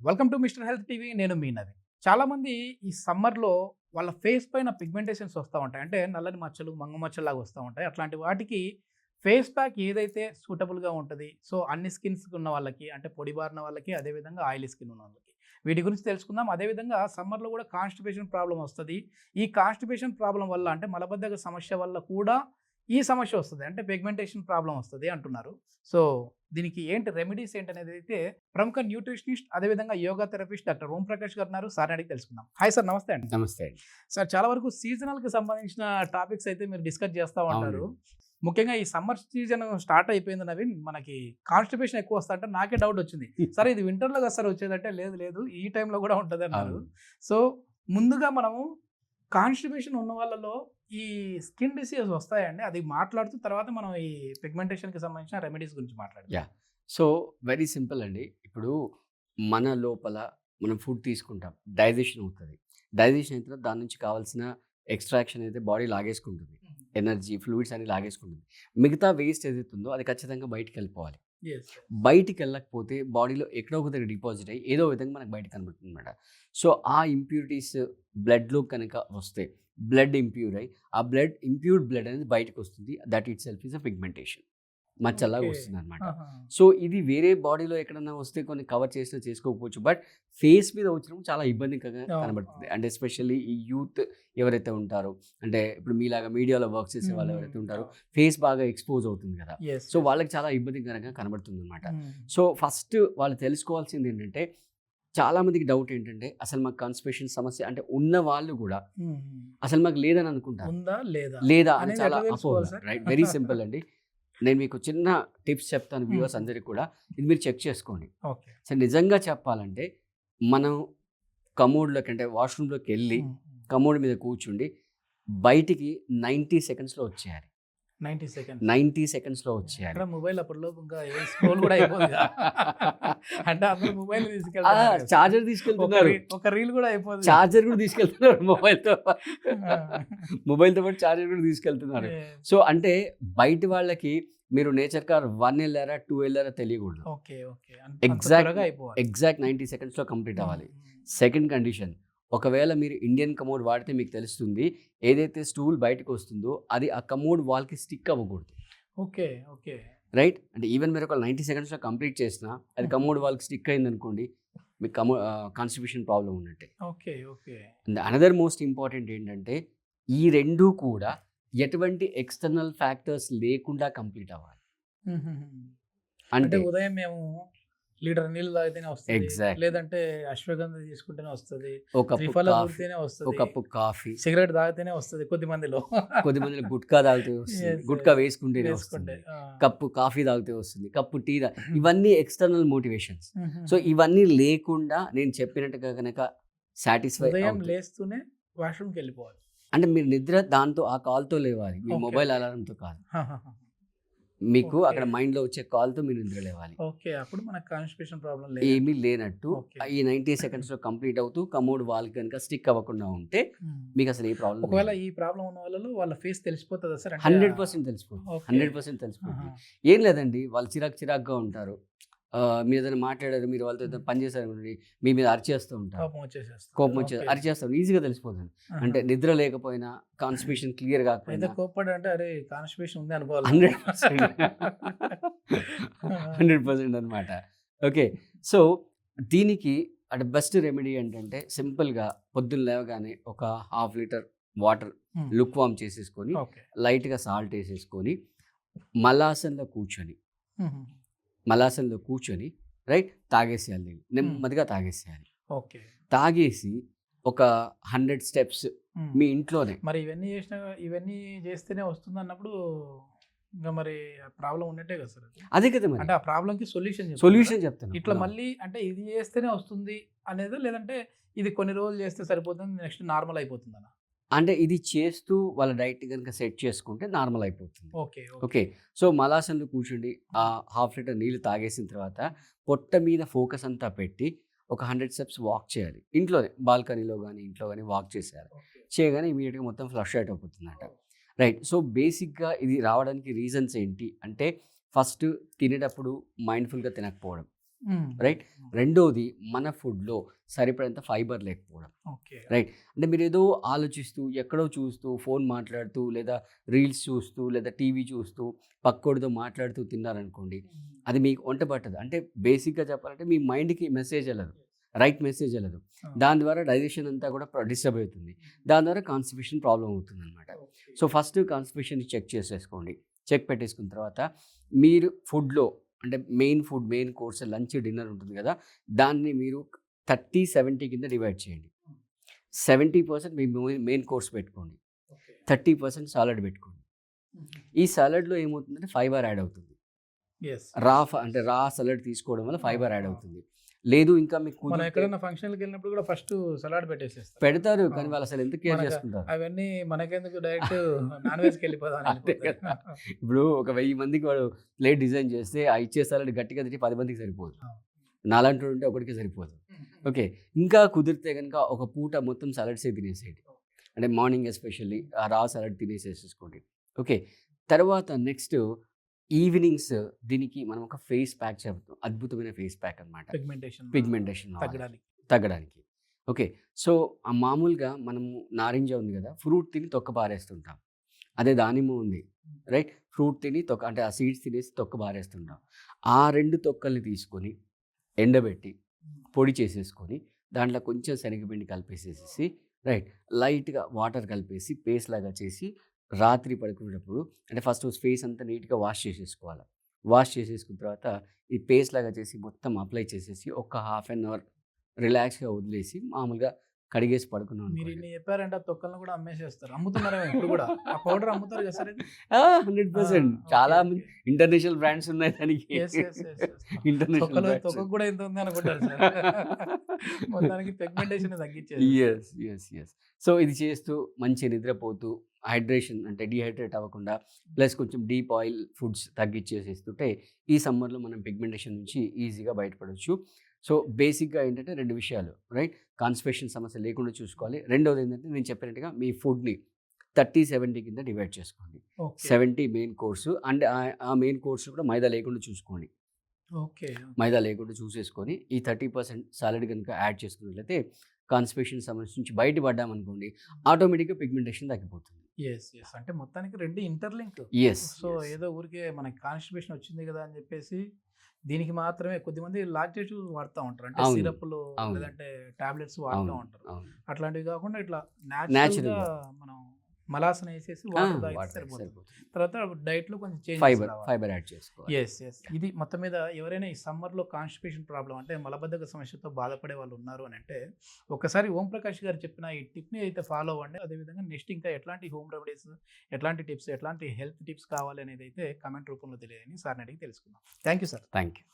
Welcome to mister health TV. నేను మీ నవీన్. చాలామంది ఈ సమ్మర్‌లో వాళ్ళ ఫేస్ పైన పిగ్మెంటేషన్స్ వస్తా ఉంటాయి. అంటే నల్లని మచ్చలు, మంగు మచ్చల్లాగా వస్తా ఉంటాయి. అట్లాంటి వాటికి ఫేస్ ప్యాక్ ఏదైతే సూటబుల్‌గా ఉంటది. సో, అన్ని స్కిన్స్‌కి ఉన్న వాళ్ళకి అంటే పొడిబారిన వాళ్ళకి, అదేవిధంగా ఆయిలీ స్కిన్ ఉన్న వాళ్ళకి. వీటి గురించి తెలుసుకుందాం. అదేవిధంగా సమ్మర్‌లో కూడా కాన్‌స్టిపేషన్ ప్రాబ్లమ్ వస్తది. ఈ కాన్‌స్టిపేషన్ ప్రాబ్లమ్ వల్ల అంటే మలబద్ధక సమస్య వల్ల కూడా ఈ సమస్య వస్తది. అంటే పిగ్మెంటేషన్ ప్రాబ్లమ్ వస్తది అంటున్నారు. సో, దీనికి ఏంటి రెమెడీస్ ఏంటనేది అయితే ప్రముఖ న్యూట్రిషనిస్ట్ అదేవిధంగా యోగా థెరపిస్ట్ డాక్టర్ ఓం ప్రకాష్ గారు ఉన్నారు. సార్‌ని అడిగి తెలుసుకుందాం. హాయ్ సార్, నమస్తే అండి. నమస్తే అండి. సార్, చాలా వరకు సీజనల్‌కి సంబంధించిన టాపిక్స్ అయితే మీరు డిస్కస్ చేస్తా ఉంటారు. అవునండి. ముఖ్యంగా ఈ సమ్మర్ సీజన్ స్టార్ట్ అయిపోయింది నవీన్. మనకి కాన్‌స్టిపేషన్ ఎక్కువ వస్తా అంటే నాకే డౌట్ వచ్చింది. సార్, ఇది వింటర్‌లో కదా సార్ వచ్చేదంటే లేదు లేదు ఈ టైంలో కూడా ఉంటదన్నారు. అవును. సో, ముందుగా మనము కాన్‌స్టిపేషన్ ఉన్న వాళ్ళలో ఈ స్కిన్ డిసీజెస్ వస్తాయండి. అది మాట్లాడుతూ తర్వాత మనం ఈ పిగ్మెంటేషన్‌కి సంబంధించిన రెమెడీస్ గురించి మాట్లాడదాం. యాహ్! సో, వెరీ సింపుల్ అండి. ఇప్పుడు మన లోపల మనం ఫుడ్ తీసుకుంటాం. డైజెషన్ అవుతది. డైజెషన్ అయిన తర్వాత దాని నుంచి కావాల్సిన ఎక్స్‌ట్రాక్షన్ అయితే బాడీ లాగేసుకుంటుంది. ఎనర్జీ, ఫ్లూయిడ్స్ అన్ని లాగేసుకుంటుంది. మిగతా వేస్ట్ ఏదైతే ఉందో అది ఖచ్చితంగా బయటికెళ్ళిపోవాలి. యెస్. బయటికెళ్ళకపోతే బాడీలో ఎక్కడో ఒక దగ్గర డిపాజిట్ అయ్యి ఏదో విధంగా మనకు బయట కనబడుతుందన్నమాట. సో, ఆ ఇంప్యూరిటీస్ బ్లడ్‌లో కనుక వస్తే బ్లడ్ ఇంప్యూర్ అయ్యి ఆ ఇంప్యూర్డ్ బ్లడ్ అనేది బయటకొస్తుంది. That itself is a pigmentation. మచ్చలాగా ఓకే. వస్తుందనమాట. ఆహా! సో, ఇది వేరే బాడీలో ఎక్కడన్నా వస్తే కొన్ని కవర్ చేసినా చేసుకోకపోవచ్చు. బట్ ఫేస్ మీద వచ్చినప్పుడు చాలా ఇబ్బందికరంగా అవును. కనబడుతుంది. అవును. అండ్ ఎస్పెషల్లీ ఈ యూత్ ఎవరైతే ఉంటారో, అంటే ఇప్పుడు మీలాగా మీడియాలో వర్క్ చేసే వాళ్ళు హ్మ్. ఎవరైతే ఉంటారో, అవును. ఫేస్ బాగా ఎక్స్‌పోజ్ అవుతుంది కదా! యెస్. So, yes. వాళ్ళకి చాలా ఇబ్బందికరంగా కనబడుతుందనమాట. హ్మ్. సో, ఫస్ట్ వాళ్ళు తెలుసుకోవాల్సిందేంటంటే, చాలా మందికి డౌట్ ఏంటంటే, అసలు మాకు కాన్‌స్టిపేషన్ సమస్య అంటే ఉన్న వాళ్ళు గూడా హ్మ్. హ్మ్. అసలు మాకు లేదని అనుకుంటారు. ఉందా? లేదా? లేదా అని అనేది చాలా ఎట్లా తెలుసుకోవాలి అపోహ. సార్? రైట్. వెరీ సింపుల్ అండి. నేను మీకు చిన్న టిప్స్ చెప్తాను హ్మ్. వ్యూవర్స్ అందరికి కూడా. ఇది మీరు చెక్ చేసుకోండి. ఓకే. సో, నిజంగా చెప్పాలంటే మనం కమోడ్‌లోకి అంటే వాష్‌రూమ్‌లోకెళ్ళి హ్మ్. కమోడ్ మీద కూర్చుండి బయటికి 90 సెకండ్స్‌లో వచ్చేయాలి. 90 సెకండ్స్. 90 సెకండ్స్‌లో వచ్చేయాలి. ఎక్కడ మొబైల్ అప్పటిలోపు ఇంకా ఏం స్క్రోల్ కూడా అయిపోదుగా. అంటే అందరూ మొబైల్ ఆ! తీసుకెళ్తున్నారు కదా సార్. చార్జర్ తీసుకెళ్తున్నారు. ఒక రీల్ కూడా అయిపోదుగా. చార్జర్ కూడా తీసుకెళ్తున్నారు మొబైల్‌తో పాటు. ఆ! మొబైల్‌తో పాటు చార్జర్ కూడా తీసుకెళ్తున్నారు. యెస్. సో, అంటే బయటి వాళ్ళకి మీరు నేచర్ కార్ 1 ఎళ్లారా, 2 ఎళ్లారా తెలియకూడదు. ఓకే. ఓకే. అంత ఎగ్జాక్ట్ త్వరగా అయిపోవాలి. ఎగ్జాక్ట్ 90 సెకండ్స్‌లో కంప్లీట్ హ్మ్. అవ్వాలి. హ్మ్. సెకండ్ కండిషన్, ఒకవేళ మీరు ఇండియన్ కమోడ్ వాడితే మీకు తెలుస్తుంది. ఏదైతే స్టూల్ బయటకొస్తుందో అది ఆ కమోడ్ వాల్‌కి స్టిక్ అవ్వకూడదు. ఓకే. ఓకే. రైట్? అంటే ఈవెన్ మీరు ఒక 90 సెకండ్స్‌లో కంప్లీట్ చేసినా అది హుహు. కమోడ్ వాల్‌కి స్టిక్ అయిందనుకోండి, మీకు కాన్‌స్టిపేషన్ ప్రాబ్లమ్ ఉన్నట్టే. Okay. Okay. And another most important ఏంటంటే, ఈ 2 కూడా ఎటువంటి ఎక్స్‌టర్నల్ ఫ్యాక్టర్స్ లేకుండా కంప్లీట్ అవ్వాలి. హుహుహు. అంటే అంటే ఉదయం మేము లీటర్ నీళ్ళు తాగితేనే వస్తది. ఎగ్జాక్ట్‌లీ. లేదంటే అశ్వగంధ తీసుకుంటేనే వస్తది. ఓ కప్పు త్రిఫల కాఫీ, ఊరితేనే ఓ వస్తది. కప్పు కాఫీ, సిగరెట్ తాగితేనే వస్తది కొద్దిమందిలో. కొద్దిమందిలో గుట్కా తాగితే వస్తుంది. యెస్. గుట్కా యెస్. వేసుకుంటేనే వేసుకుంటే. వస్తుంది. ఆ! కప్పు కాఫీ తాగితే వస్తుంది. కప్పు టీ ఇవన్నీ ఎక్స్‌టర్నల్ మోటివేషన్స్. సో, హుహుహు. ఇవన్నీ లేకుండా నేను చెప్పినట్టుగా గనక సాటిస్ఫై ఉదయం అవుతూ లేస్తూనే వాష్‌రూమ్‌కెళ్ళిపోవాలి. అంటే మీరు నిద్ర దాంతో ఆ కాల్‌తో లేవాలి. మీ ఓకే. Mobile okay. అలారంతో కాదు. ఆహాహా! మీకు ఓకే. అక్కడ మైండ్‌లో వచ్చే కాల్‌తో మీరు నిద్ర లేవాలి. ఓకే. అప్పుడు మనకు కాన్‌స్టిపేషన్ ప్రాబ్లమ్ ఏమీ లేనట్టు. లేనట్టు ఓకే. ఈ 90 సెకండ్స్‌లో కంప్లీట్ అవుతూ కమోడ్ వాల్‌కి గనుక స్టిక్ అవ్వకుండా ఉంటే హ్మ్. మీకసలు ఏ ప్రాబ్లమ్ ఒకవేళ లేదండి. ఈ ప్రాబ్లమ్ ఉన్న వాళ్ళలో వాళ్ళ ఫేస్ తెలిసిపోతదా సార్? అంటే 100% తెలిసిపోద్ది. ఓకే. 100% తెలిసిపోద్ది. ఆహా! ఏం లేదండి వాళ్ళు చిరాకుగా ఉంటారు. మీరేదైనా మాట్లాడారు, మీరు వాళ్ళతో హ్మ్. ఏదైనా పని చేశారనుకోండి, మీ మీద అరిచేస్తూ ఉంటారు. కోపం వచ్చేసేస్తది. కోపం వచ్చేది ఓకే. అరిచేస్తారు. ఈజీగా తెలిసిపోతుంది. ఆహా! అంటే నిద్ర లేకపోయినా, కాన్‌స్టిపేషన్ క్లియర్ అయితే కాకపోయినా కోప్పడంటే అరే! కాన్‌స్టిపేషన్ ఉంది అనుకోవాలి మనం. 100% ఆ! 100% అనమాట. ఓకే. సో, దీనికి అంటే బెస్ట్ రెమెడీ ఏంటంటే సింపుల్‌గా పొద్దున్న లేవగానే ఒక హాఫ్ లీటర్ వాటర్ హ్మ్. లుక్ వార్మ్ చేసేసుకొని, ఓకే. లైట్‌గా సాల్ట్ ఏసేసుకొని, మలాసన్‌లో కూర్చొని, హుహు. మలాసన్‌లో కూర్చొని రైట్ తాగేసేయాలి నీళ్ళు. హ్మ్. నెమ్మదిగా తాగేసేయాలి. ఓకే. తాగేసి ఒక 100 స్టెప్స్ హ్మ్. మీ ఇంట్లోనే మరి ఇవన్నీ చేస్తేనే వస్తుందన్నప్పుడు ఇంక మరి ప్రాబ్లమ్ ఉన్నట్టే కదా సార్ అది. అదే కదా మరి. అంటే ఆ ప్రాబ్లమ్‌కి సొల్యూషన్ చెప్తున్నారా? సొల్యూషన్ చెప్తున్నా. ఇట్లా మళ్ళీ అంటే ఇది చేస్తేనే వస్తుంది అనేదా? లేదంటే ఇది కొన్ని రోజులు చేస్తే సరిపోతుంది. నెక్స్ట్ నార్మల్ అయిపోతుందనా? అంటే ఇది చేస్తూ వాళ్ళ డైట్ గనుక సెట్ చేసుకుంటే నార్మల్ అయిపోతుంది. ఓకే. ఓకే. ఓకే. సో, మలాసన్‌లో కూర్చుండి హాఫ్ లీటర్ నీళ్ళు తాగేసిన తర్వాత పొట్ట మీద ఫోకస్ అంతా పెట్టి ఒక 100 స్టెప్స్ వాక్ చేయాలి. ఇంట్లోనే బాల్కనీలో గాని, ఇంట్లో గాని వాక్ చేసేయాలి. ఓకే. చేయగానే ఇమ్మీడియేట్‌గా మొత్తం ఫ్లష్ ఔట్ అయిపోతుందట. రైట్. సో, బేసిక్‌గా ఇది రావడానికి రీజన్స్ ఏంటి అంటే ఫస్ట్ తినేటప్పుడు మైండ్‌ఫుల్‌గా తినకపోవడం. రైట్. రెండోది మన ఫుడ్‌లో సరిపడేంత ఫైబర్ లేకపోవడం. ఓకే. రైట్. అంటే మీరేదో ఆలోచిస్తూ, ఎక్కడో చూస్తూ, ఫోన్ మాట్లాడుతూ, లేదా రీల్స్ చూస్తూ, లేదా టీవీ చూస్తూ, పక్కోడితో మాట్లాడుతూ తిన్నారనుకోండి, అది మీకు వంట పట్టదు. అంటే బేసిక్‌గా చెప్పాలంటే మీ మైండ్‌కి మెసేజ్ ఎళ్ళదు. రైట్ మెసేజ్ ఎళ్ళదు. దాని ద్వారా డైజెషన్ అంతా కూడా డిస్టర్బ్ అవుతుంది. దాని ద్వారా కాన్‌స్టిపేషన్ ప్రాబ్లమ్ అవుతుందనమాట. సో, ఫస్ట్ కాన్‌స్టిపేషన్ చెక్ చేసేసుకోండి. చెక్ పెట్టేసుకున్న తర్వాత మీరు ఫుడ్‌లో అంటే మెయిన్ కోర్స్ లంచ్, డిన్నర్ ఉంటుంది కదా! దాన్ని మీరు 30, 70 కింద డివైడ్ చేయండి. 70% మీ మెయిన్ కోర్స్ పెట్టుకోండి. 30% సాలడ్ పెట్టుకోండి. ఈ సాలడ్‌లో ఏమవుతుందంటే ఫైబర్ యాడ్ అవుతుంది. అంటే రా సాలడ్ తీసుకోవడం వల్ల ఫైబర్ యాడ్ అవుతుంది. లేదు ఇంకా మీకు మనం కుదిరితే ఎక్కడైనా ఫంక్షన్‌లకి వెళ్ళినప్పుడు కూడా ఫస్ట్ సలాడ్ పెట్టేసేస్తారు. పెడతారు. కానీ ఆ! వాళ్ళు అసలు ఎందుకు కేర్ మనక చేసుకుంటారు? అవన్నీ మనకెందుకు డైరెక్ట్ నాన్ వెజ్‌కి వెళ్ళిపోదాం అని అంతే వెళ్ళిపోతారు. కదా! ఇప్పుడు ఒక 1000 మందికి వాడు ప్లేట్ డిజైన్ చేస్తే, ఆ ఇచ్చే సాలడ్ గట్టిగా తిని 10 మందికి సరిపోదు. ఆ! నాలాంటోడు ఉంటే ఒకడికే సరిపోదు. ఓకే. ఇంకా కుదిరితే గనుక ఒక పూట మొత్తం సాలడ్సే తినేసేయండి. అంటే మార్నింగ్ ఎస్పెషల్లీ ఆ రా సాలడ్ తినేసేసేసుకోండి. ఓకే. తర్వాత నెక్స్ట్ ఈవినింగ్స్ దీనికి మనం ఒక ఫేస్ ప్యాక్ చెప్తాం. అద్భుతమైన ఫేస్ ప్యాక్ అన్నమాట. పిగ్మెంటేషన్ తగ్గడానికి. తగ్గడానికి. ఓకే. సో, మామూలుగా మనము నారింజ ఉంది గదా! ఫ్రూట్ తిని తొక్క పారేస్తుంటాం. అదే దానిమ్మ ఉంది. రైట్. ఫ్రూట్ తిని తొక్క అంటే ఆ సీడ్స్ తినేసి తొక్క పారేస్తుంటాం. ఆ 2 తొక్కల్ని తీసుకొని ఎండబెట్టి, పొడి చేసేసుకొని, దాంట్లో కొంచెం శనగపిండి కలిపేసేసేసి రైట్. లైట్‌గా వాటర్ కలిపేసి పేస్ట్ లాగా చేసి రాత్రి పడుకునేటప్పుడు అంటే ఫస్ట్ ఫేస్ అంతా నీట్‌గా వాష్ చేసేసుకోవాలి. వాష్ చేసేసుకున్న తర్వాత ఈ పేస్ట్ లాగా చేసి మొత్తం అప్లై చేసేసి ఒక హాఫ్ అన్ అవర్ రిలాక్స్‌గా వదిలేసి మామూలుగా కడిగేసి పడుకున్నాం మీరు అనుకోండి. ఇన్ని చెప్పారంటే ఆ తొక్కలను కూడా అమ్మేసేస్తారు. అమ్ముతున్నారేమో ఇప్పుడు కూడా. ఆ పౌడర్ అమ్ముతారు కదా సార్ ఇది? ఆ! ఆ! 100% ఓకే. చాలా మంది ఓకే. ఇంటర్నేషనల్ బ్రాండ్స్ ఉన్నాయి దానికి. Yes. Yes. Yes. Yes. International brands. తొక్కకు కూడా ఇంత ఉంది అనుకుంటారు సార్. మొత్తానికి పిగ్మెంటేషన్ తగ్గించేది. యెస్. సో, ఇది చేస్తూ మంచి నిద్రపోతూ హైడ్రేషన్ అంటే డీహైడ్రేట్ అవ్వకుండా ప్లస్ కొంచెం డీప్ ఆయిల్ ఫుడ్స్ తగ్గిచ్చేసేస్తుంటే ఈ సమ్మర్‌లో మనం పిగ్మెంటేషన్ నుంచి ఈజీగా బయటపడొచ్చు. సో, బేసిక్‌గా ఏంటంటే 2 విషయాలు రైట్. కాన్‌స్టిపేషన్ సమస్య లేకుండా చూసుకోవాలి. రెండోది ఏంటంటే నేను చెప్పినట్టుగా మీ ఫుడ్‌ని 30, 70 కింద డివైడ్ చేసుకోండి. ఓకే. 70 మెయిన్ కోర్సు అండ్ ఆ మెయిన్ కోర్స్ కూడా మైదా లేకుండా చూసుకోండి. ఓకే. మైదా లేకుండా చూసేసుకొని ఈ 30% సాలడ్ గనుక యాడ్ చేసుకున్నట్లయితే కాన్‌స్టిపేషన్ సమస్య నుంచి బయటపడ్డామనుకోండి ఆటోమేటిక్‌గా పిగ్మెంటేషన్ తగ్గిపోతుంది. యెస్. అంటే మొత్తానికి 2 ఇంటర్‌లింక్. యెస్. సో, ఏదో ఊరికే మనకి కాన్‌స్టిపేషన్ వచ్చింది కదా అని చెప్పేసి దీనికి మాత్రమే కొద్దిమంది లాక్టేటివ్ వాడుతా ఉంటారు. అంటే అవును. సిరప్‌లు అవును. లేదంటే టాబ్లెట్స్ వాడుతా అవును. ఉంటారు. అవును. అట్లాంటివి కాకుండా ఇట్లా నేచురల్‌గా. నేచురల్‌గా మనం మలాసన ఏసేసి ఆ! వాటర్ తాగితే వాటర్ సరిపోతుంది. సరిపోతుంది. తర్వాత డైట్‌లో కొంచెం చేంజెస్ ఫైబర్ రావాలి. ఫైబర్ యాడ్ చేసుకోవాలి. యెస్. ఇది మొత్తం మీద ఎవరైనా ఈ సమ్మర్‌లో కాన్‌స్టిపేషన్ ప్రాబ్లమ్ అంటే మలబద్ధక సమస్యతో బాధపడే వాళ్ళు ఉన్నారు అని అంటే, ఒక్కసారి ఓంప్రకాష్ గారు చెప్పిన ఈ టిప్‌ని అయితే ఫాలో అవ్వండి. అదేవిధంగా నెక్స్ట్ ఇంకా ఎట్లాంటి హోమ్ రెమెడీస్, ఎట్లాంటి టిప్స్, ఎట్లాంటి హెల్త్ టిప్స్ కావాలి అనేది అయితే కామెంట్ రూపంలో తెలియజేయండి. సార్‌ని అడిగి తెలుసుకుందాం. Thank you sir. Thank you.